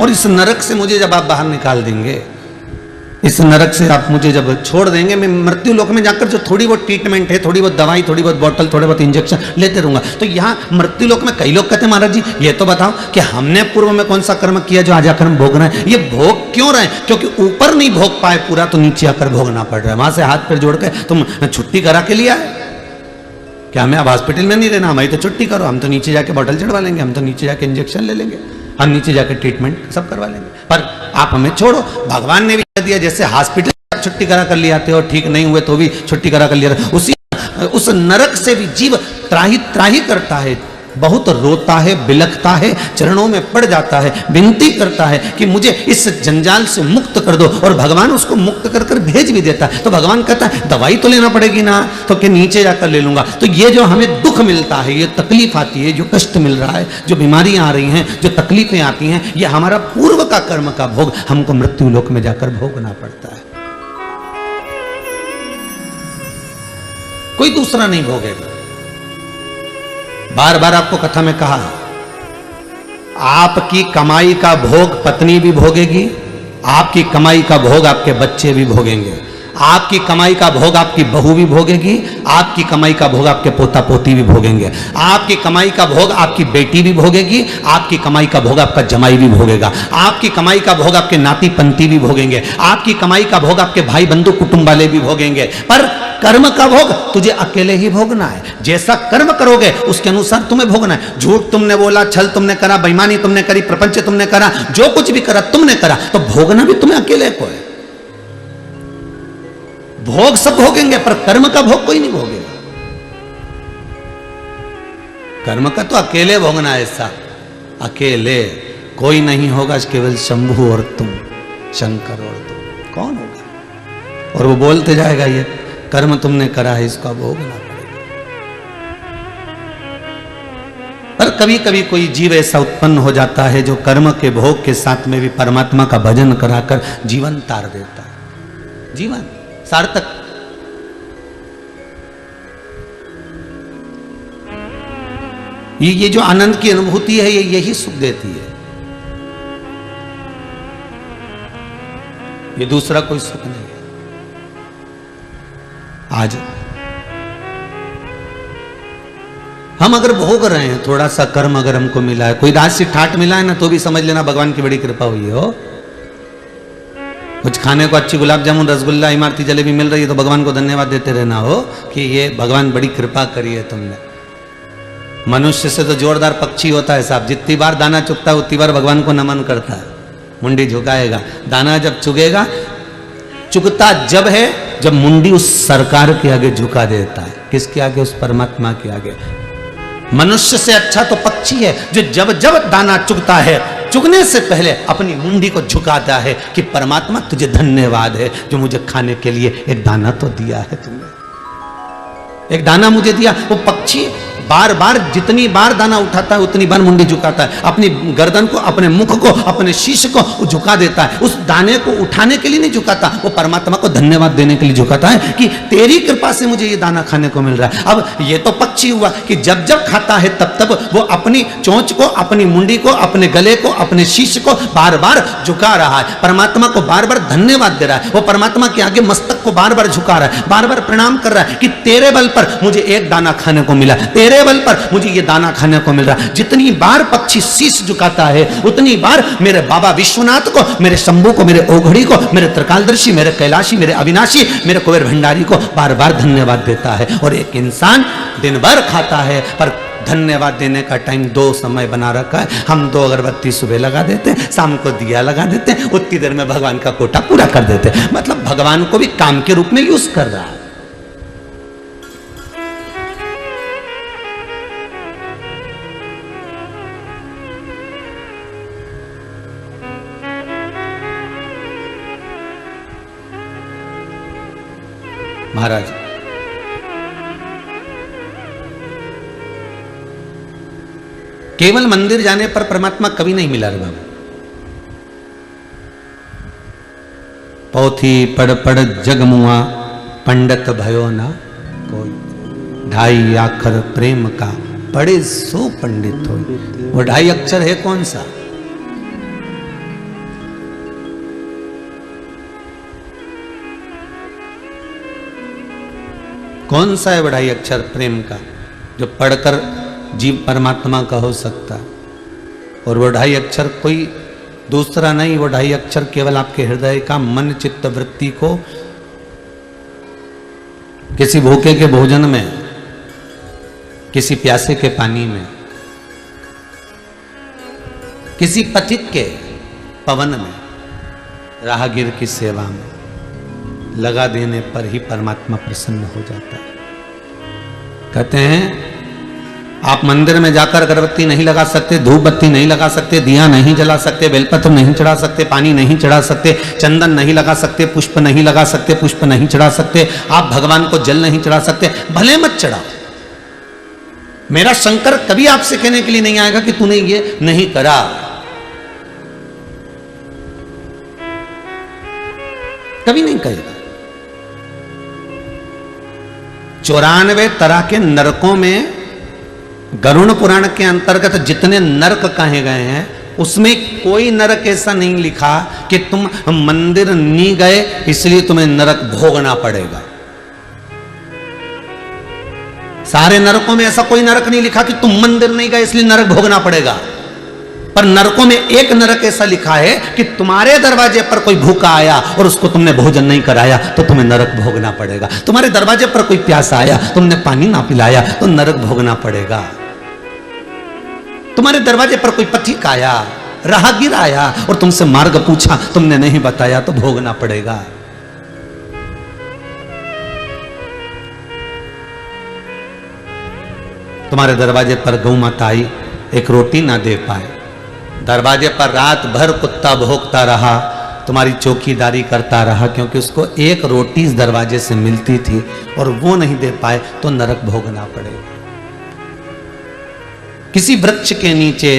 और इस नरक से मुझे जब आप बाहर निकाल देंगे, इस नरक से आप मुझे जब छोड़ देंगे, मैं मृत्यु लोक में जाकर जो थोड़ी बहुत ट्रीटमेंट है, थोड़ी बहुत दवाई, थोड़ी बहुत बोतल, थोड़े बहुत इंजेक्शन लेते रहूंगा। तो यहाँ मृत्यु लोक में कई लोग कहते हैं महाराज जी ये तो बताओ कि हमने पूर्व में कौन सा कर्म किया जो आज आकर हम भोग रहे हैं। ये भोग क्यों रहे हैं? क्योंकि ऊपर नहीं भोग पाए पूरा, तो नीचे आकर भोगना पड़ रहा है। वहां से हाथ पैर जोड़ के तुम छुट्टी करा के लिया है क्या? हमें अब हॉस्पिटल में नहीं रहना, हमारी तो छुट्टी करो, हम तो नीचे जाके बोतल चढ़वा लेंगे, हम तो नीचे जाके इंजेक्शन ले लेंगे, हम नीचे जाके ट्रीटमेंट सब करवा लेंगे। पर आप हमें छोड़ो। भगवान ने भी कह दिया जैसे हॉस्पिटल से छुट्टी करा कर ले आते हो, ठीक नहीं हुए तो भी छुट्टी करा कर लिया, उस नरक से भी जीव त्राही त्राही करता है, बहुत रोता है, बिलखता है, चरणों में पड़ जाता है, विनती करता है कि मुझे इस जंजाल से मुक्त कर दो। और भगवान उसको मुक्त कर कर भेज भी देता है। तो भगवान कहता है दवाई तो लेना पड़ेगी ना, तो कि नीचे जाकर ले लूंगा। तो ये जो हमें दुख मिलता है, ये तकलीफ आती है, जो कष्ट मिल रहा है, जो बीमारियां आ रही हैं, जो तकलीफें आती हैं, ये हमारा पूर्व का कर्म का भोग हमको मृत्यु लोक में जाकर भोगना पड़ता है। कोई दूसरा नहीं भोगेगा। बार बार आपको कथा में कहा, आपकी कमाई का भोग पत्नी भी भोगेगी, आपकी कमाई का भोग आपके बच्चे भी भोगेंगे, आपकी कमाई का भोग आपकी बहू भी भोगेगी, आपकी कमाई का भोग आपके पोता पोती भी भोगेंगे, आपकी कमाई का भोग आपकी बेटी भी भोगेगी, आपकी कमाई का भोग आपका जमाई भी भोगेगा, आपकी कमाई का भोग आपके नाती पंती भी भोगेंगे, आपकी कमाई का भोग आपके भाई बंधु कुटुंब वाले भी भोगेंगे। पर कर्म का भोग तुझे अकेले ही भोगना है। जैसा कर्म करोगे उसके अनुसार तुम्हें भोगना है। झूठ तुमने बोला, छल तुमने करा, बेईमानी तुमने करी, प्रपंच तुमने करा, जो कुछ भी करा तुमने करा, तो भोगना भी तुम्हें अकेले को है। भोग सब भोगेंगे पर कर्म का भोग कोई नहीं भोगेगा। कर्म का तो अकेले भोगना है। ऐसा अकेले कोई नहीं होगा, केवल शंभु और तुम, शंकर और तुम, कौन होगा? और वो बोलते जाएगा ये कर्म तुमने करा है, इसका भोगना पड़ेगा। पर कभी कभी कोई जीव ऐसा उत्पन्न हो जाता है जो कर्म के भोग के साथ में भी परमात्मा का भजन कराकर जीवन तार देता है, जीवन सार्थक। ये जो आनंद की अनुभूति है, ये यही सुख देती है, ये दूसरा कोई सुख नहीं है। आज हम अगर भोग रहे हैं, थोड़ा सा कर्म अगर हमको मिला है, कोई राज से ठाट मिला है ना, तो भी समझ लेना भगवान की बड़ी कृपा हुई हो। कुछ खाने को अच्छी गुलाब जामुन, रसगुल्ला, इमारती जलेबी मिल रही है तो भगवान को धन्यवाद देते रहना हो कि ये भगवान बड़ी कृपा करी है तुमने। मनुष्य से तो जोरदार पक्षी होता है साहब, जितनी बार दाना चुगता है उतनी बार भगवान को नमन करता है, मुंडी झुकाएगा। दाना जब चुगेगा, चुगता जब है जब मुंडी उस सरकार के आगे झुका देता है। किसके आगे? उस परमात्मा के आगे। मनुष्य से अच्छा तो पक्षी है जो जब जब दाना चुगता है, चुगने से पहले अपनी मुंडी को झुकाता है कि परमात्मा तुझे धन्यवाद है जो मुझे खाने के लिए एक दाना तो दिया है तुमने, एक दाना मुझे दिया। वो पक्षी बार बार जितनी बार दाना उठाता है उतनी बार मुंडी झुकाता है, अपनी गर्दन को, अपने मुख को, अपने शीश को झुका देता है। उस दाने को उठाने के लिए नहीं झुकाता, वो परमात्मा को धन्यवाद देने के लिए झुकाता है कि तेरी कृपा से मुझे ये दाना खाने को मिल रहा है। अब ये तो पक्षी हुआ कि जब जब खाता है तब तब वो अपनी चोंच को, अपनी मुंडी को, अपने गले को, अपने शीश को बार बार झुका रहा है, परमात्मा को बार बार धन्यवाद दे रहा है। वो परमात्मा के आगे मस्तक को बार बार झुका रहा है, बार बार प्रणाम कर रहा है कि तेरे बल पर मुझे एक दाना खाने को मिला, तेरे बल पर मुझे ये दाना खाने को मिल रहा है। जितनी बार पक्षी शीश झुकाता है उतनी बार मेरे बाबा विश्वनाथ को, मेरे शंभू को, मेरे ओघड़ी को, मेरे त्रिकालदर्शी, मेरे कैलाशी, मेरे अविनाशी, मेरे कुबेर भंडारी को बार बार धन्यवाद देता है। और एक इंसान दिन भर खाता है पर धन्यवाद देने का टाइम 2 समय बना रखा है। हम 2 अगरबत्ती सुबह लगा देते हैं, शाम को दिया लगा देते हैं, उतनी देर में भगवान का कोटा पूरा कर देते हैं। मतलब भगवान को भी काम के रूप में यूज कर रहा है। महाराज केवल मंदिर जाने पर परमात्मा कभी नहीं मिला रे बाबा। पोथी पढ़ पढ़ जगमुआ पंडित भयो ना कोई, 2.5 अक्षर प्रेम का पढ़े सो पंडित हो। वो 2.5 अक्षर है कौन सा? कौन सा है वो ढाई अक्षर प्रेम का जो पढ़कर जीव परमात्मा का हो सकता है? और वो ढाई अक्षर कोई दूसरा नहीं, वो ढाई अक्षर केवल आपके हृदय का मन चित्त वृत्ति को किसी भूखे के भोजन में, किसी प्यासे के पानी में, किसी पथिक के पवन में, राहगीर की सेवा में लगा देने पर ही परमात्मा प्रसन्न हो जाता है। कहते हैं आप मंदिर में जाकर अगरबत्ती नहीं लगा सकते, धूप बत्ती नहीं लगा सकते, दिया नहीं जला सकते, बेलपत्र नहीं चढ़ा सकते, पानी नहीं चढ़ा सकते, चंदन नहीं लगा सकते, पुष्प नहीं लगा सकते, पुष्प नहीं चढ़ा सकते, आप भगवान को जल नहीं चढ़ा सकते, भले मत चढ़ाओ। मेरा शंकर कभी आपसे कहने के लिए नहीं आएगा कि तूने ये नहीं करा। कभी नहीं कहेगा। 94 तरह के नरकों में गरुड़ पुराण के अंतर्गत जितने नरक कहे गए हैं उसमें कोई नरक ऐसा नहीं लिखा कि तुम मंदिर नहीं गए इसलिए तुम्हें नरक भोगना पड़ेगा। सारे नरकों में ऐसा कोई नरक नहीं लिखा कि तुम मंदिर नहीं गए इसलिए नरक भोगना पड़ेगा। पर नरकों में एक नरक ऐसा लिखा है कि तुम्हारे दरवाजे पर कोई भूखा आया और उसको तुमने भोजन नहीं कराया तो तुम्हें नरक भोगना पड़ेगा। तुम्हारे दरवाजे पर कोई प्यासा आया, तुमने पानी ना पिलाया तो नरक भोगना पड़ेगा। तुम्हारे दरवाजे पर कोई पथिक आया, राहगीर आया और तुमसे मार्ग पूछा, तुमने नहीं बताया तो भोगना पड़ेगा। तुम्हारे दरवाजे पर गौ माता आई, एक रोटी ना दे पाए, दरवाजे पर रात भर कुत्ता भौंकता रहा, तुम्हारी चौकीदारी करता रहा क्योंकि उसको एक रोटी इस दरवाजे से मिलती थी और वो नहीं दे पाए तो नरक भोगना पड़ेगा। किसी वृक्ष के नीचे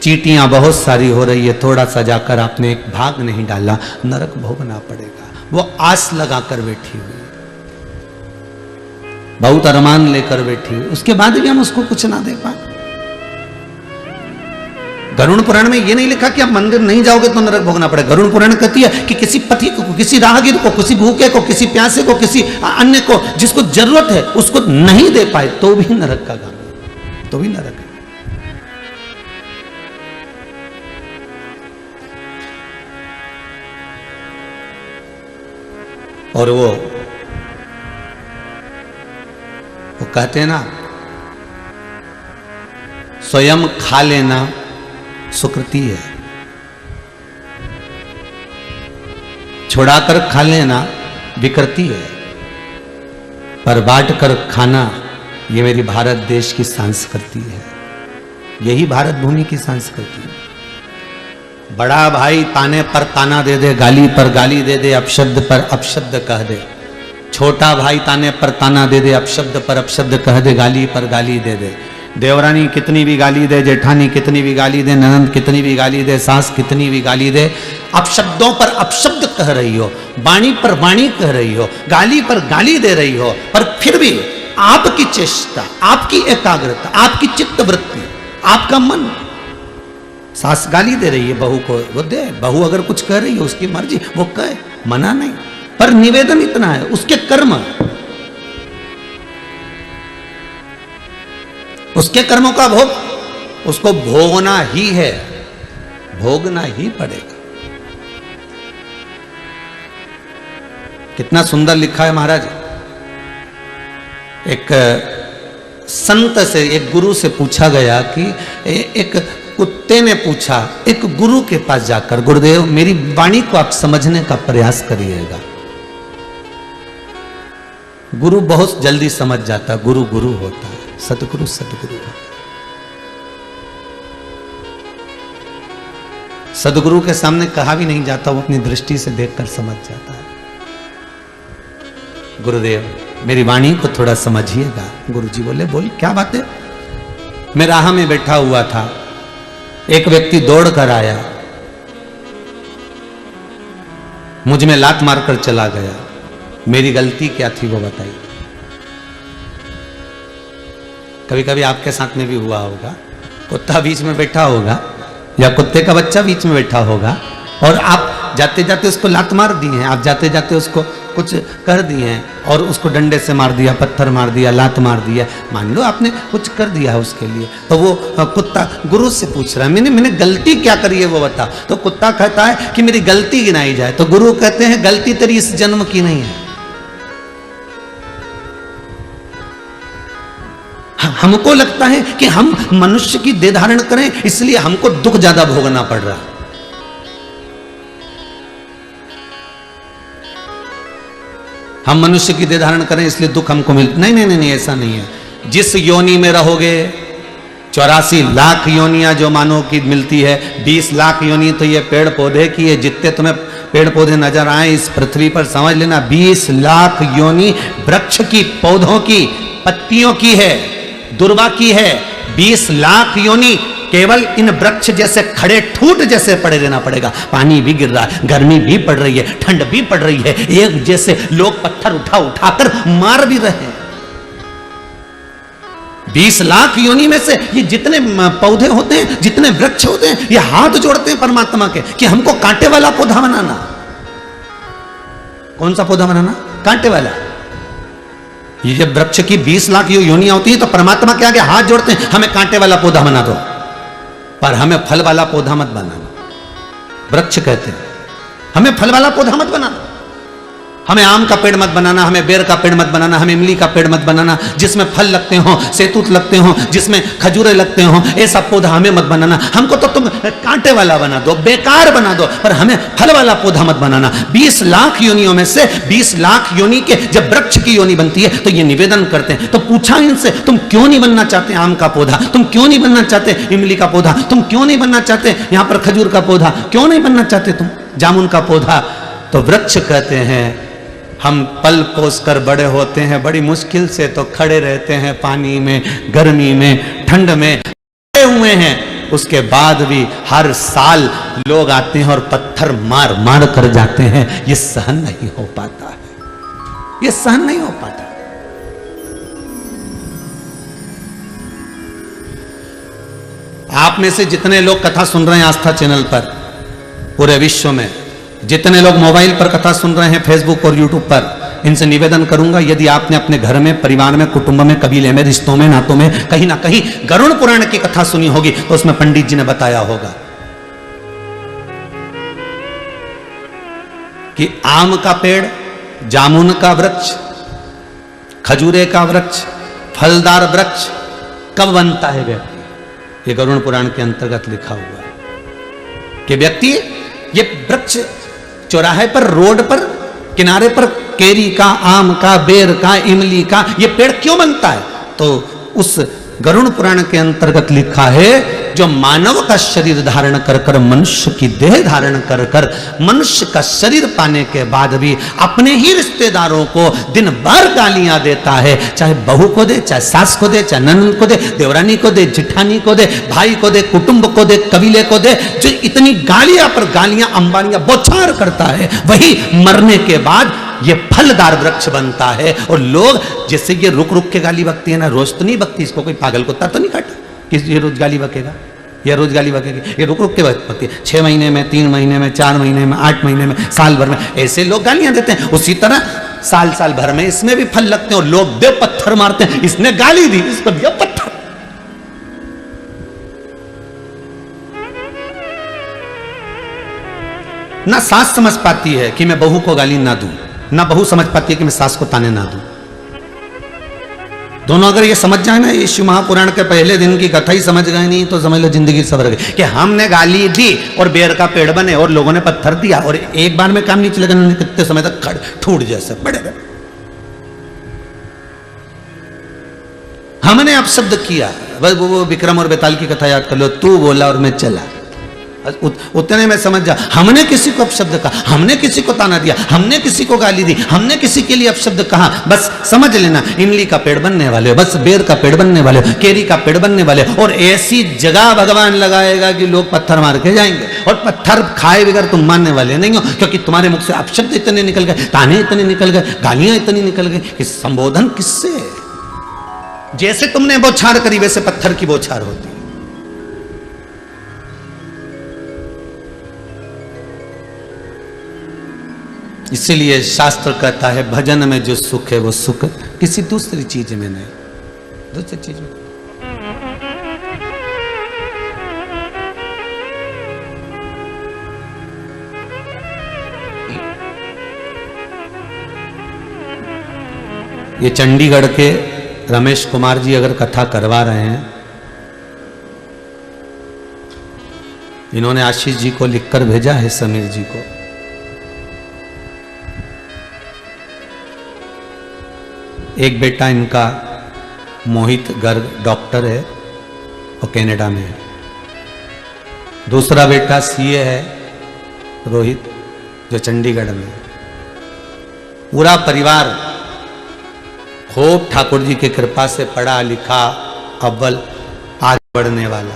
चींटियां बहुत सारी हो रही है, थोड़ा सा जाकर आपने एक भाग नहीं डाला, नरक भोगना पड़ेगा। वो आस लगाकर बैठी हुई, बहुत अरमान लेकर बैठी हुई, उसके बाद भी हम उसको कुछ ना दे पाए। गरुड़ पुराण में ये नहीं लिखा कि आप मंदिर नहीं जाओगे तो नरक भोगना पड़ेगा। गरुड़ पुराण कहती है कि किसी पथिक को, किसी राहगीर को, किसी भूखे को, किसी प्यासे को, किसी अन्य को जिसको जरूरत है उसको नहीं दे पाए तो भी नरक का गाना, तो भी नरक है। और वो कहते हैं ना, स्वयं खा लेना सुकृति है, छुड़ाकर खा लेना विकृति है, पर बांट कर खाना ये मेरी भारत देश की संस्कृति है। यही भारत भूमि की संस्कृति है। बड़ा भाई ताने पर ताना दे दे, गाली पर गाली दे दे, अपशब्द पर अपशब्द कह दे। छोटा भाई ताने पर ताना दे दे, अपशब्द पर अपशब्द कह दे, गाली पर गाली दे दे। देवरानी कितनी भी गाली दे, जेठानी कितनी भी गाली दे, ननंद कितनी भी गाली दे, सास कितनी भी गाली दे, अपशब्दों पर अपशब्द कह रही हो, वाणी पर वाणी कह रही हो, गाली पर गाली दे रही हो, पर फिर भी आपकी चेष्टा, आपकी एकाग्रता, आपकी चित्त वृत्ति, आपका मन, सास गाली दे रही है बहू को, वो दे। बहू अगर कुछ कह रही है उसकी मर्जी, वो कहे, मना नहीं, पर निवेदन इतना है उसके कर्म, उसके कर्मों का भोग उसको भोगना ही है, भोगना ही पड़ेगा। कितना सुंदर लिखा है महाराज। एक संत से, एक गुरु से पूछा गया कि एक कुत्ते ने पूछा एक गुरु के पास जाकर, गुरुदेव मेरी वाणी को आप समझने का प्रयास करिएगा। गुरु बहुत जल्दी समझ जाता, गुरु गुरु होता है, सतगुरु सतगुरु होता है। सदगुरु के सामने कहा भी नहीं जाता, वो अपनी दृष्टि से देखकर समझ जाता है। गुरुदेव मेरी वाणी को थोड़ा समझिएगा। गुरुजी बोले, बोल क्या बात है। मैं राह में बैठा हुआ था, एक व्यक्ति दौड़ कर आया, मुझ में लात मारकर चला गया। मेरी गलती क्या थी वो बताइए। कभी कभी आपके साथ में भी हुआ होगा, कुत्ता बीच में बैठा होगा या कुत्ते का बच्चा बीच में बैठा होगा और आप जाते जाते उसको लात मार दी है, आप जाते जाते उसको कुछ कर दिए हैं और उसको डंडे से मार दिया, पत्थर मार दिया, लात मार दिया, मान लो आपने कुछ कर दिया है उसके लिए, तो वो कुत्ता गुरु से पूछ रहा है मैंने गलती क्या करी है वो बता। तो कुत्ता कहता है कि मेरी गलती गिनाई जाए, तो गुरु कहते हैं गलती तेरी इस जन्म की नहीं है। हमको लगता है कि हम मनुष्य की देह धारण करें इसलिए हमको दुख ज्यादा भोगना पड़ रहा है। हम मनुष्य की देह धारण करें इसलिए दुख हमको मिल, नहीं नहीं नहीं, ऐसा नहीं है। जिस योनि में रहोगे, 84 लाख योनियां जो मानव की मिलती है, 20 लाख योनि तो ये पेड़ पौधे की है, जितने तुम्हें पेड़ पौधे नजर आए इस पृथ्वी पर समझ लेना 20 लाख योनि वृक्ष की, पौधों की, पत्तियों की है, दुर्वा की है। 20 लाख योनि केवल इन वृक्ष जैसे खड़े ठूट जैसे पड़े रहना पड़ेगा। पानी भी गिर रहा है, गर्मी भी पड़ रही है, ठंड भी पड़ रही है, एक जैसे लोग पत्थर उठा उठाकर मार भी रहे हैं। 20 लाख योनि में से ये जितने पौधे होते हैं, जितने वृक्ष होते हैं, ये हाथ जोड़ते हैं परमात्मा के कि हमको कांटे वाला पौधा बनाना। कौन सा पौधा बनाना? कांटे वाला। ये जब वृक्ष की 20 लाख योनियां होती हैं तो परमात्मा के आगे हाथ जोड़ते हैं, हमें कांटे वाला पौधा बना दो, पर हमें फल वाला पौधा मत बनाना। वृक्ष कहते हैं हमें फल वाला पौधा मत बनाना, हमें आम का पेड़ मत बनाना, हमें बेर का पेड़ मत बनाना, हमें इमली का पेड़ मत बनाना, जिसमें फल लगते हो, सेतूत लगते हो, जिसमें खजूरे लगते हो, ऐसा पौधा हमें मत बनाना। हमको तो तुम कांटे वाला बना दो, बेकार बना दो, पर हमें फल वाला पौधा मत बनाना। 20 लाख योनियों में से 20 लाख योनि के जब वृक्ष की योनि बनती है तो ये निवेदन करते हैं। तो पूछा इनसे, तुम क्यों नहीं बनना चाहते आम का पौधा, तुम क्यों नहीं बनना चाहते इमली का पौधा, तुम क्यों नहीं बनना चाहते यहां पर खजूर का पौधा, क्यों नहीं बनना चाहते तुम जामुन का पौधा? तो वृक्ष कहते हैं हम पल पोस कर बड़े होते हैं, बड़ी मुश्किल से तो खड़े रहते हैं, पानी में, गर्मी में, ठंड में खड़े हुए हैं, उसके बाद भी हर साल लोग आते हैं और पत्थर मार मार कर जाते हैं। ये सहन नहीं हो पाता है, ये सहन नहीं हो पाता। आप में से जितने लोग कथा सुन रहे हैं आस्था चैनल पर, पूरे विश्व में जितने लोग मोबाइल पर कथा सुन रहे हैं, फेसबुक और यूट्यूब पर, इनसे निवेदन करूंगा, यदि आपने अपने घर में, परिवार में, कुटुंब में, कबीले में, रिश्तों में, नातों में कहीं ना कहीं गरुड़ पुराण की कथा सुनी होगी तो उसमें पंडित जी ने बताया होगा कि आम का पेड़, जामुन का वृक्ष, खजूरे का वृक्ष, फलदार वृक्ष कब बनता है व्यक्ति? ये गरुड़ पुराण के अंतर्गत लिखा हुआ है कि व्यक्ति ये वृक्ष चौराहे पर, रोड पर, किनारे पर केरी का, आम का, बेर का, इमली का ये पेड़ क्यों बनता है? तो उस गरुड़ पुराण के अंतर्गत लिखा है जो मानव का शरीर धारण कर कर, मनुष्य की देह धारण कर कर, मनुष्य का शरीर पाने के बाद भी अपने ही रिश्तेदारों को दिन भर गालियां देता है, चाहे बहू को दे, चाहे सास को दे, चाहे ननद को दे, देवरानी को दे, जिठानी को दे, भाई को दे, कुटुंब को दे, कबीले को दे, जो इतनी गालियां पर गालियां अंबानियां बौछार करता है, वही मरने के बाद ये फलदार वृक्ष बनता है। और लोग जैसे ये रुक रुक के गाली बकती है ना, रोज तो नहीं बकती, इसको कोई पागल कुत्ता तो नहीं काटा कि ये रोज गाली बकेगा, ये रोज गाली बकेगी, ये रुक रुक के बकती है। 6 महीने में, 3 महीने में, 4 महीने में, 8 महीने में, साल भर में, ऐसे लोग गालियां देते हैं। उसी तरह साल साल भर में इसमें भी फल लगते हैं और लोग दे पत्थर मारते हैं, इसने गाली दी, इसको दिया पत्थर। ना सास समझ पाती है कि मैं बहू को गाली ना दूं, ना बहू समझ पाती है कि मैं सास को ताने ना दूं। दोनों अगर ये समझ जाए ना, ये शिव महापुराण के पहले दिन की कथा ही समझ गए नहीं तो समझ लो जिंदगी सवर गई। कि हमने गाली दी और बेर का पेड़ बने और लोगों ने पत्थर दिया और एक बार में काम नहीं चलेगा, कितने समय तक खड़ ठूट जैसे बड़े बड़े। हमने अपशब्द किया, बस वो विक्रम और बेताल की कथा याद कर लो, तू बोला और मैं चला, उतने में समझ जा। हमने किसी को अपशब्द कहा, हमने किसी को ताना दिया, हमने किसी को गाली दी, हमने किसी के लिए अपशब्द कहा, बस समझ लेना इमली का पेड़ बनने वाले हो, बस बेर का पेड़ बनने वाले हो, केरी का पेड़ बनने वाले हो। और ऐसी जगह भगवान लगाएगा कि लोग पत्थर मार के जाएंगे और पत्थर खाए बगैर तुम मानने वाले नहीं हो, क्योंकि तुम्हारे मुख से अपशब्द इतने निकल गए, ताने इतने निकल गए, गालियां इतनी निकल गई कि संबोधन किससे? जैसे तुमने बौछार करी वैसे पत्थर की बौछार होती। इसीलिए शास्त्र कहता है भजन में जो सुख है वो सुख किसी दूसरी चीज में नहीं, दूसरी चीज में। ये चंडीगढ़ के रमेश कुमार जी अगर कथा करवा रहे हैं, इन्होंने आशीष जी को लिखकर भेजा है, समीर जी को। एक बेटा इनका मोहित गर्ग डॉक्टर है और कनाडा में है। दूसरा बेटा सीए है रोहित, जो चंडीगढ़ में है। पूरा परिवार खूब ठाकुर जी की कृपा से पढ़ा लिखा, अव्वल आगे बढ़ने वाला।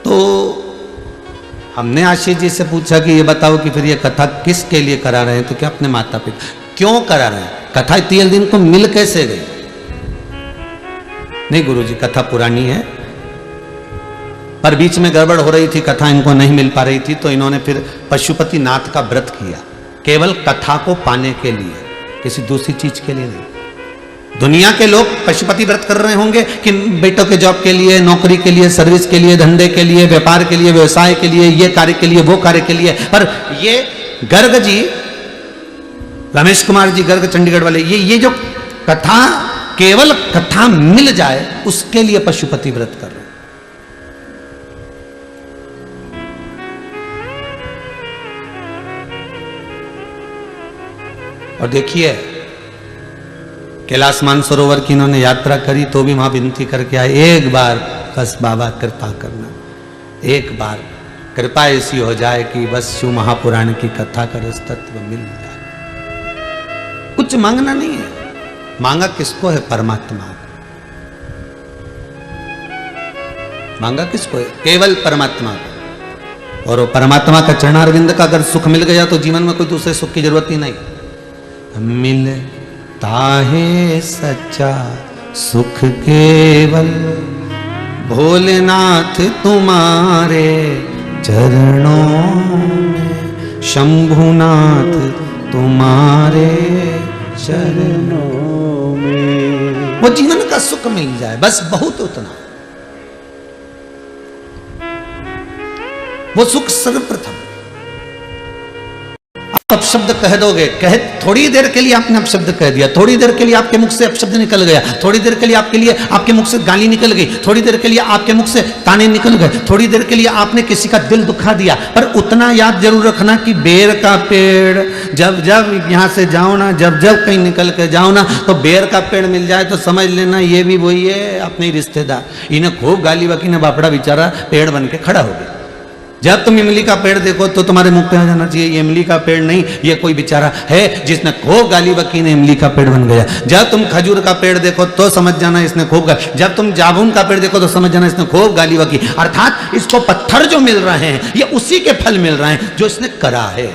तो हमने आशीष जी से पूछा कि ये बताओ कि फिर ये कथा किसके लिए करा रहे हैं, तो क्या अपने माता पिता क्यों करा रहे हैं? कथा इतने दिन को मिल कैसे गई? नहीं गुरुजी, कथा पुरानी है पर बीच में गड़बड़ हो रही थी, कथा इनको नहीं मिल पा रही थी, तो इन्होंने फिर पशुपति नाथ का व्रत किया, केवल कथा को पाने के लिए, किसी दूसरी चीज के लिए नहीं। दुनिया के लोग पशुपति व्रत कर रहे होंगे कि बेटों के जॉब के लिए, नौकरी के लिए, सर्विस के लिए, धंधे के लिए, व्यापार के लिए, व्यवसाय के लिए, ये कार्य के लिए, वो कार्य के लिए, पर ये गर्ग जी, रमेश कुमार जी गर्ग चंडीगढ़ वाले, ये जो कथा, केवल कथा मिल जाए उसके लिए पशुपति व्रत कर रहे हैं। और देखिए कैलाश मानसरोवर की इन्होंने यात्रा करी तो भी वहां विनती करके आए, एक बार बस बाबा कृपा करना, एक बार कृपा ऐसी हो जाए कि बस शिव महापुराण की कथा का रस तत्व मिल जाए। कुछ मांगना नहीं है, मांगा किसको है? परमात्मा। मांगा किसको है? केवल परमात्मा को। और वो परमात्मा का चरणारविंद का अगर सुख मिल गया तो जीवन में कोई दूसरे सुख की जरूरत ही नहीं। मिलता है सच्चा सुख केवल भोलेनाथ तुम्हारे चरणों में, शंभुनाथ तुम्हारे चरणों में। वो जीवन का सुख मिल जाए बस, बहुत उतना। वो सुख सर्वप्रथम। आप अपशब्द कह दोगे, कह थोड़ी देर के लिए आपने अपशब्द कह दिया, थोड़ी देर के लिए आपके मुख से अपशब्द निकल गया, थोड़ी देर के लिए आपके मुख से गाली निकल गई, थोड़ी देर के लिए आपके मुख से ताने निकल गए, थोड़ी देर के लिए आपने किसी का दिल दुखा दिया, पर उतना याद जरूर रखना कि बेर का पेड़ जब जब यहां से जाओ ना, जब जब कहीं निकल के जाओ ना, तो बेर का पेड़ मिल जाए तो समझ लेना ये भी वही है, अपने रिश्तेदार। इन्हें खूब गाली बकी ने बापड़ा बेचारा पेड़ बन के खड़ा हो गया। जब तुम इमली का पेड़ देखो तो तुम्हारे मुख पे आ जाना चाहिए ये इमली का पेड़ नहीं, ये कोई बेचारा है जिसने खूब गाली बकी ने इमली का पेड़ बन गया। जब तुम खजूर का पेड़ देखो तो समझ जाना इसने खूब गाली, जब तुम जामुन का पेड़ देखो तो समझ जाना इसने खूब गाली बकी। अर्थात इसको पत्थर जो मिल रहे हैं ये उसी के फल मिल रहे हैं जो इसने करा है।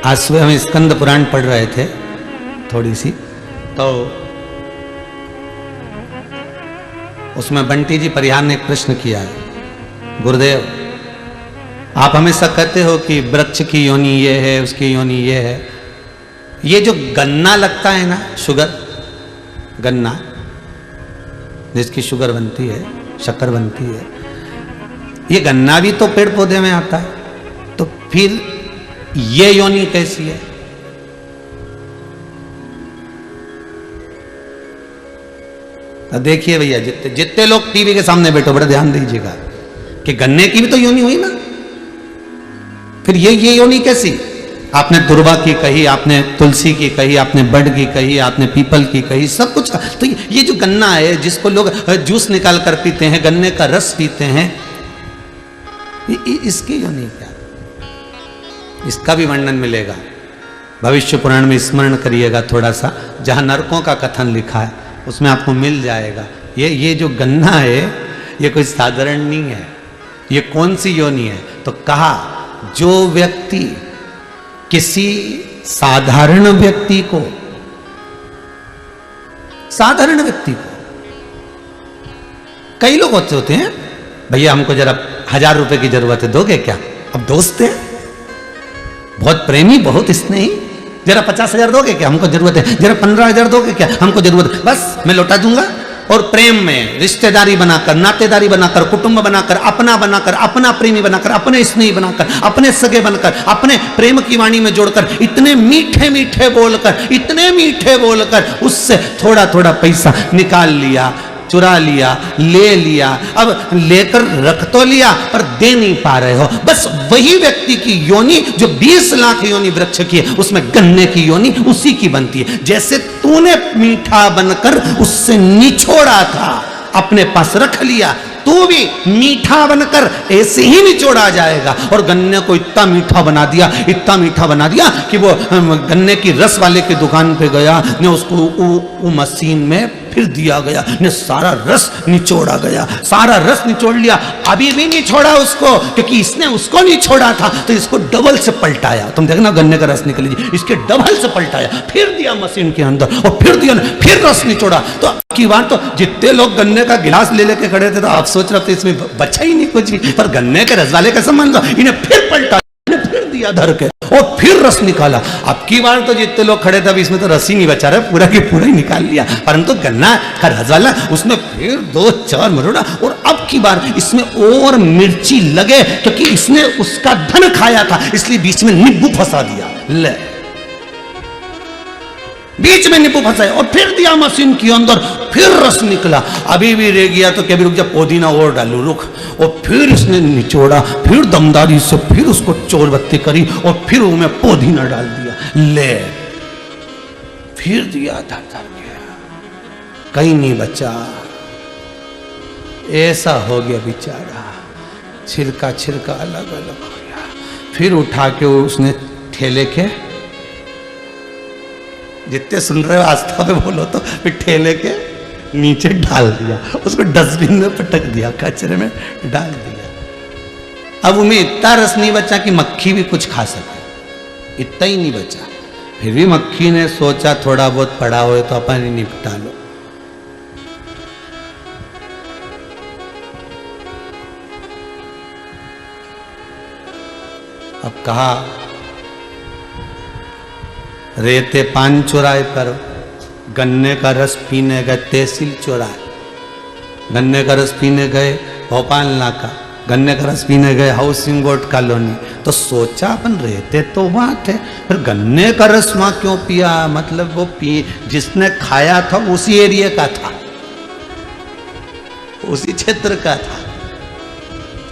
आज सुबह हम स्कंद पुराण पढ़ रहे थे थोड़ी सी, तो उसमें बंटी जी परिहार ने एक प्रश्न किया है, गुरुदेव आप हमेशा कहते हो कि वृक्ष की योनि ये है, उसकी योनि ये है, ये जो गन्ना लगता है ना, शुगर गन्ना जिसकी शुगर बनती है, शक्कर बनती है, ये गन्ना भी तो पेड़ पौधे में आता है, तो फिर ये योनि कैसी है? तो देखिए भैया, जितने लोग टीवी के सामने बैठो बड़े ध्यान दीजिएगा कि गन्ने की भी तो योनि हुई ना, फिर ये योनि कैसी? आपने दुर्वा की कही, आपने तुलसी की कही, आपने बड़ की कही, आपने पीपल की कही, सब कुछ। तो ये जो गन्ना है जिसको लोग जूस निकाल कर पीते हैं, गन्ने का रस पीते हैं, इसकी योनि क्या? इसका भी वर्णन मिलेगा भविष्य पुराण में, स्मरण करिएगा थोड़ा सा, जहां नरकों का कथन लिखा है उसमें आपको मिल जाएगा। ये जो गन्ना है ये कोई साधारण नहीं है। ये कौन सी योनि है? तो कहा जो व्यक्ति किसी साधारण व्यक्ति को, साधारण व्यक्ति को, कई लोग होते हैं भैया हमको जरा 1000 रुपए की जरूरत है, दोगे क्या? अब दोस्त है, बहुत प्रेमी, बहुत स्नेही, जरा 50,000 दोगे क्या? हमको जरूरत है। जरा 15,000 दोगे क्या? हमको जरूरत है। बस मैं लौटा दूंगा। और प्रेम में रिश्तेदारी बनाकर, नातेदारी बनाकर, कुटुंब बनाकर, अपना बनाकर, अपना प्रेमी बनाकर, अपने स्नेही बनाकर, अपने सगे बनकर, अपने प्रेम की वाणी में जोड़कर, इतने मीठे मीठे बोलकर, इतने मीठे बोलकर उससे थोड़ा थोड़ा पैसा निकाल लिया, चुरा लिया, ले लिया। अब लेकर रख तो लिया पर दे नहीं पा रहे हो। बस वही व्यक्ति की योनि जो 20 लाख योनि वृक्ष की है, उसमें गन्ने की योनि उसी की बनती है। जैसे तूने मीठा बनकर उससे निचोड़ा था, अपने पास रख लिया, तू भी मीठा बनकर ऐसे ही निचोड़ा जाएगा। और गन्ने को इतना मीठा बना दिया, इतना मीठा बना दिया कि वो गन्ने की रस वाले की दुकान पे गया ने उसको वो मशीन में फिर दिया गया ने सारा रस निचोड़ा गया, सारा रस निचोड़ लिया। अभी भी नहीं छोड़ा उसको, क्योंकि इसने उसको नहीं छोड़ा था तो इसको डबल से पलटाया। तुम देखना गन्ने का रस निकल लीजिए, इसके डबल से पलटाया, फिर दिया मशीन के अंदर और फिर दिया, फिर रस निचोड़ा। तो की बार तो जितने लोग गन्ने का गिलास ले लेके खड़े थे तो आप सोच रहे थे इसमें बचा ही नहीं कुछ भी, पर गन्ने के रस वाले का संबंध, इन्हें फिर पलटा, फिर दिया धर के और फिर रस निकाला। अब की बार तो जितने लोग खड़े थे, अब इसमें तो रस ही नहीं बचा रहा, पूरा की पूरा ही निकाल लिया। परंतु गन्ना का रस वाला उसने फिर 2-4 मरोड़ा और अब की बार इसमें और मिर्ची लगे, क्योंकि इसने उसका धन खाया था, इसलिए बीच में नींबू फंसा दिया। ले बीच में नींबू फंसाया और फिर दिया मशीन के अंदर, फिर रस निकला। अभी भी रह गया तो क्या भी रुक जा, पुदीना और डालू, रुक। और फिर इसने निचोड़ा, फिर दमदारी से फिर उसको चोरबत्ती करी और फिर उसमें पुदीना डाल दिया, ले फिर दिया था, कहीं नहीं बचा। ऐसा हो गया बेचारा, छिलका छिलका अलग अलग हो गया। फिर उठा के उसने ठेले के, जितने सुन रहे हो आस्था पे बोलो, तो फिर ठेले के नीचे डाल दिया, उसको डस्टबिन में पटक दिया, कचरे में डाल दिया। अब उनमें इतना रस नहीं बचा कि मक्खी भी कुछ खा सके, इतना ही नहीं बचा। फिर भी मक्खी ने सोचा थोड़ा बहुत पड़ा हो तो अपन ही निपटा लो। अब कहा रेते पान चुराए पर गन्ने का रस पीने गए तहसील चौराहे, गन्ने का रस पीने गए भोपाल नाका, गन्ने का रस पीने गए हाउसिंग बोर्ड कॉलोनी। तो सोचा अपन रहते तो वहां थे, फिर गन्ने का रस वहां क्यों पिया? मतलब वो जिसने खाया था उसी एरिया का था, उसी क्षेत्र का था,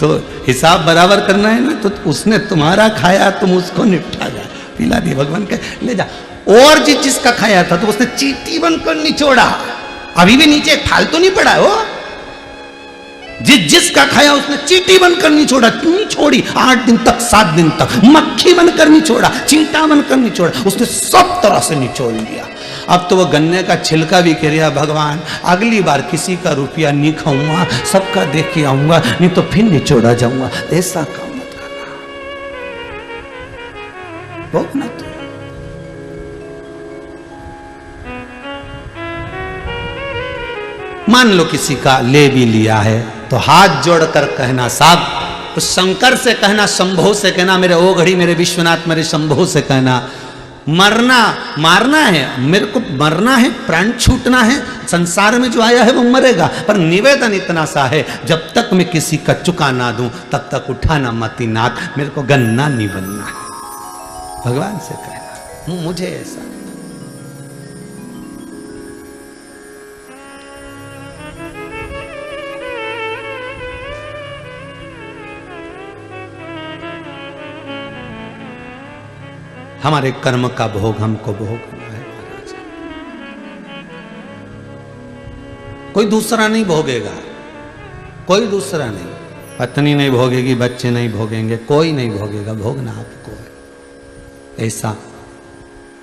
तो हिसाब बराबर करना है ना। तो उसने तुम्हारा खाया, तुम उसको निपटा जाए, पिला दिया भगवान के, ले जा। और जिसका खाया था तो उसने चींटी बनकर निचोड़ा, अभी भी नीचे फालतू नहीं पड़ा हो। जिसका खाया उसने चींटी बनकर निचोड़ा, नहीं छोड़ी 8 दिन तक, 7 दिन तक, मक्खी बनकर निचोड़ा, चींटा बनकर निचोड़ा, उसने सब तरह से निचोड़ लिया। अब तो वो गन्ने का छिलका भी कह रहा, भगवान अगली बार किसी का रुपया नहीं खाऊंगा, सबका देख के आऊंगा, नहीं तो फिर निचोड़ा जाऊंगा। ऐसा काम मत करना, भोगना तो। मान लो किसी का ले भी लिया है तो हाथ जोड़कर कहना, साहब उस शंकर से कहना, शंभो से कहना, मेरे ओ घड़ी मेरे विश्वनाथ मेरे शंभो से कहना, मरना मारना है, मेरे को मरना है, प्राण छूटना है, संसार में जो आया है वो मरेगा, पर निवेदन इतना सा है, जब तक मैं किसी का चुका ना दूं तब तक उठाना मती नाक, मेरे को गन्ना नहीं बनना है। भगवान से कहना, मुझे ऐसा। हमारे कर्म का भोग हमको भोगना है महाराज, कोई दूसरा नहीं भोगेगा, कोई दूसरा नहीं, पत्नी नहीं भोगेगी, बच्चे नहीं भोगेंगे, कोई नहीं भोगेगा, भोगना आपको है। ऐसा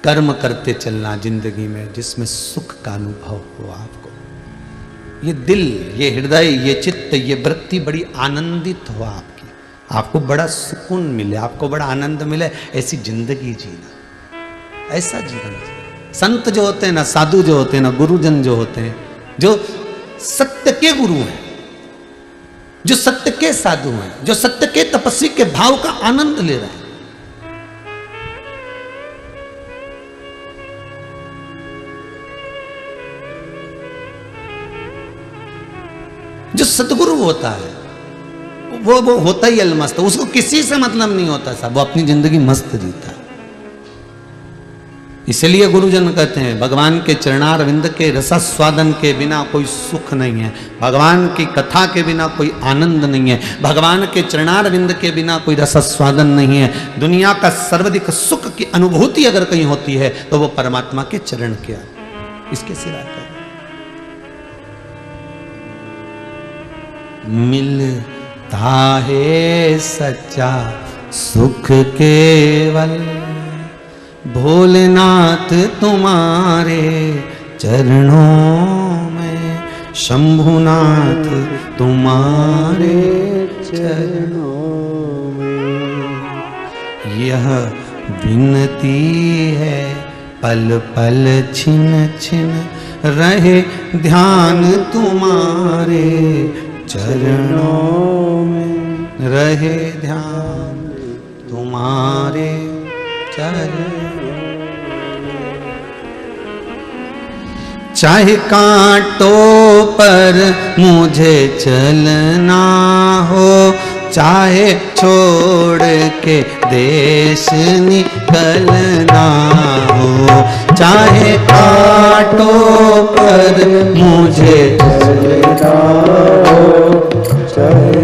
कर्म करते चलना जिंदगी में जिसमें सुख का अनुभव हो आपको। ये दिल, ये हृदय, ये चित्त, ये वृत्ति बड़ी आनंदित हो आपकी, आपको बड़ा सुकून मिले, आपको बड़ा आनंद मिले, ऐसी जिंदगी जीना, ऐसा जीवन जीना। संत जो होते हैं ना, साधु जो होते हैं ना, गुरुजन जो होते हैं, जो सत्य के गुरु हैं, जो सत्य के साधु हैं, जो सत्य के तपस्वी के भाव का आनंद ले रहे हैं, जो सतगुरु होता है वो होता ही अलमस्त, उसको किसी से मतलब नहीं होता साहब, वो अपनी जिंदगी मस्त जीता है। इसलिए गुरुजन कहते हैं भगवान के चरणारविंद के रसास्वादन के बिना कोई सुख नहीं है, भगवान की कथा के बिना कोई आनंद नहीं है, भगवान के चरणारविंद के बिना कोई रसास्वादन नहीं है। दुनिया का सर्वाधिक सुख की अनुभूति अगर कहीं होती है तो वो परमात्मा के चरण के, इसके सिवा क्या मिलता है सच्चा सुख केवल भोलेनाथ तुम्हारे चरणों में, शंभुनाथ तुम्हारे चरणों में। यह विनती है पल पल छिन छिन रहे ध्यान तुम्हारे चरणों में, रहे ध्यान तुम्हारे चरणों। चाहे कांटों पर मुझे चलना हो, चाहे छोड़ के देश निकलना हो, चाहे कांटों पर मुझे चलना हो, चाहे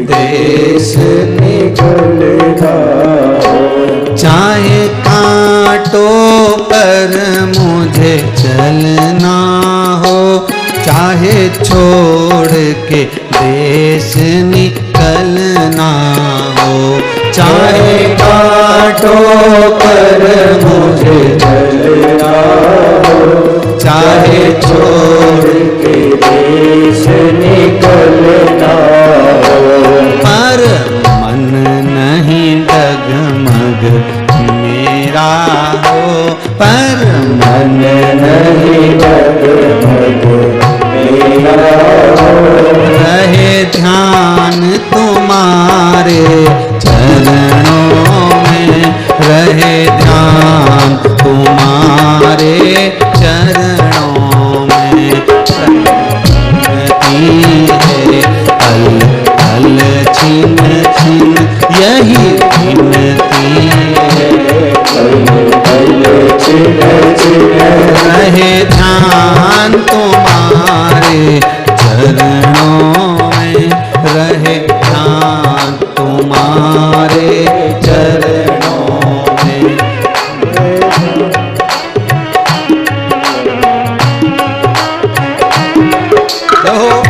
देश निकलना हो, चाहे कांटों पर मुझे चलना हो, चाहे छोड़ के देश निकलना हो, चाहे कांटों पर मुझे चलना हो, चाहे छोड़ के देश निकलना हो, पर मन नहीं डगमग मेरा हो, पर मन नहीं डगमग मेरा हो, रहे ध्यान तुम्हारे चरणों में, रहे ध्यान तुम्हारे चरणों में। है पल पल छिन छिन यही विनती है, पल पल छिन छिन रहे ध्यान तुम्हारे चरणों में, रहे ध्यान तुम्हारे चरणों में। कहो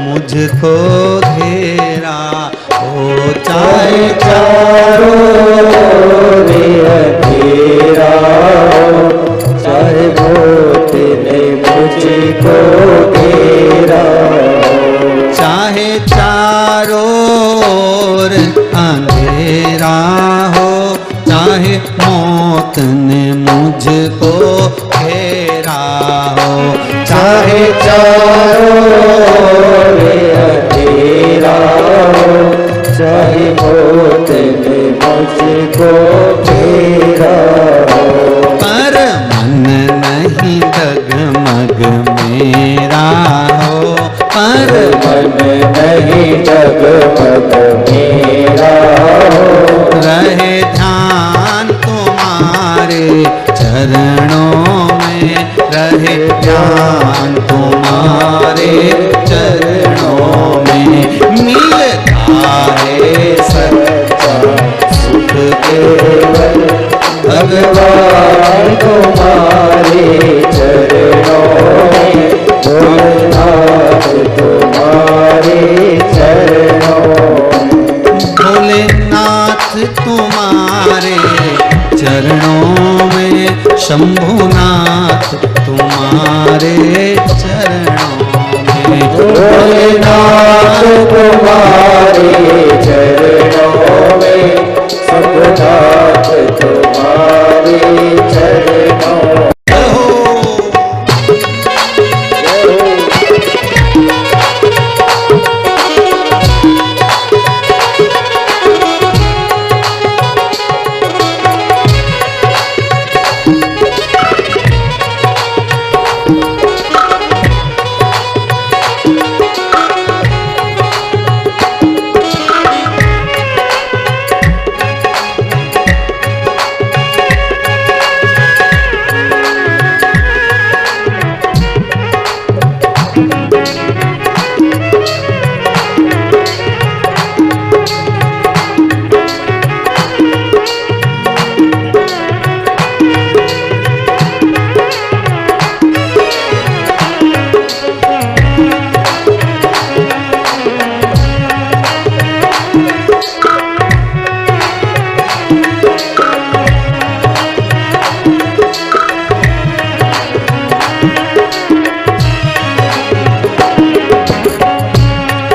मुझको घेरा हो, चाहे चारों ओर अंधेरा हो, घेरा, चाहे चारों ओर अंधेरा हो, चाहे मौत ने मुझको घेरा हो, चाहे चारों ओर अंधेरा हो, चाहे मौत ने मुझको घेरा हो, पर मन नहीं डगमग मेरा हो, पर मन नहीं डगमग मेरा हो, रहे ध्यान तुम्हारे चरणों में, रहे ध्यान तुम्हारे चरणों में, मिलता है सच्चा सुख केवल भगवान तुम्हारे चरणों में, भोलेनाथ तुम्हारे चरणों में, भोलेनाथ तुम्हारे चरणों में, शंभुनाथ तुम्हारे चरणों में, भोलेनाथ तुम्हारे चरणों में, शंभुनाथ तुम्हारे चरणों में।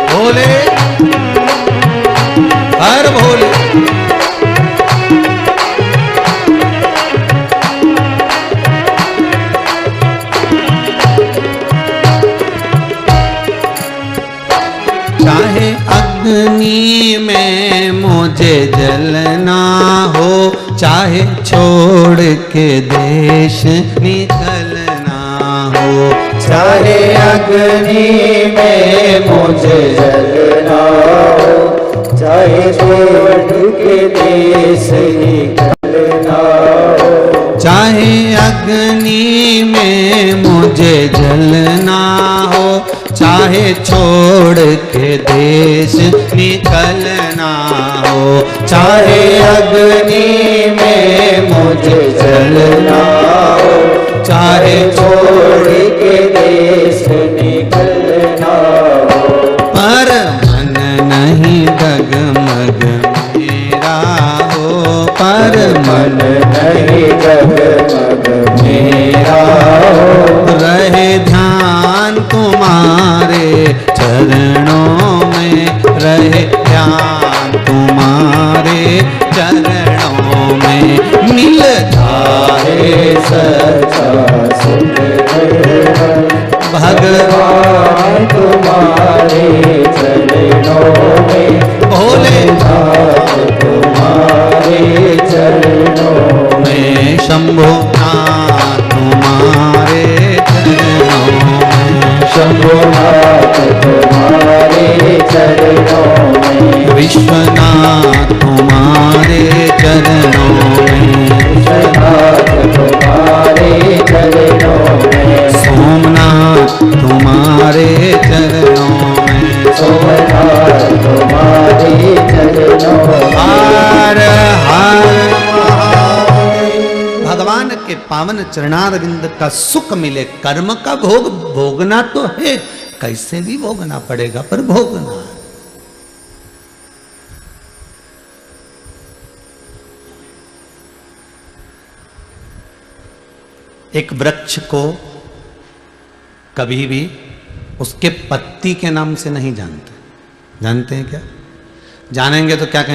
भोले हर भोले चाहे अग्नि में मुझे जलना हो, चाहे छोड़ के देश निकलना हो, चाहे अग्नि में मुझे जलना हो, चाहे छोड़ के देश निकलना हो, चाहे अग्नि में मुझे जलना हो, चाहे छोड़ के देश निकलना हो, चाहे अग्नि में मुझे जलना हो, चाहे छोड़ के देश निकलना हो, पर मन नहीं डगमग मेरा हो, पर मन नहीं डगमग मेरा हो, रहे ध्यान तुम्हारे चरणों में, रहे ध्यान तुम्हारे चरणों में, मिलता है सच्चा सुख केवल भगवान तुम्हारे चरणों में, भोलेनाथ तुम्हारे चरणों में, शंभुनाथ तुम्हारे चरणों में, शंभुनाथ तुम्हारे चरणों में, विश्वनाथ तुम्हारे चरणों में, विश्वनाथ तुम्हारे चरणों में, सोमनाथ तुम्हारे चरणों में, सोमनाथ तुम्हारे चरणों में। हर हर महादेव। भगवान के पावन चरणारविंद का सुख मिले, कर्म का भोग भोगना तो है, कैसे भी भोगना पड़ेगा, पर भोगना। एक वृक्ष को कभी भी उसके पत्ती के नाम से नहीं जानते। जानते हैं क्या? जानेंगे तो क्या कहेंगे?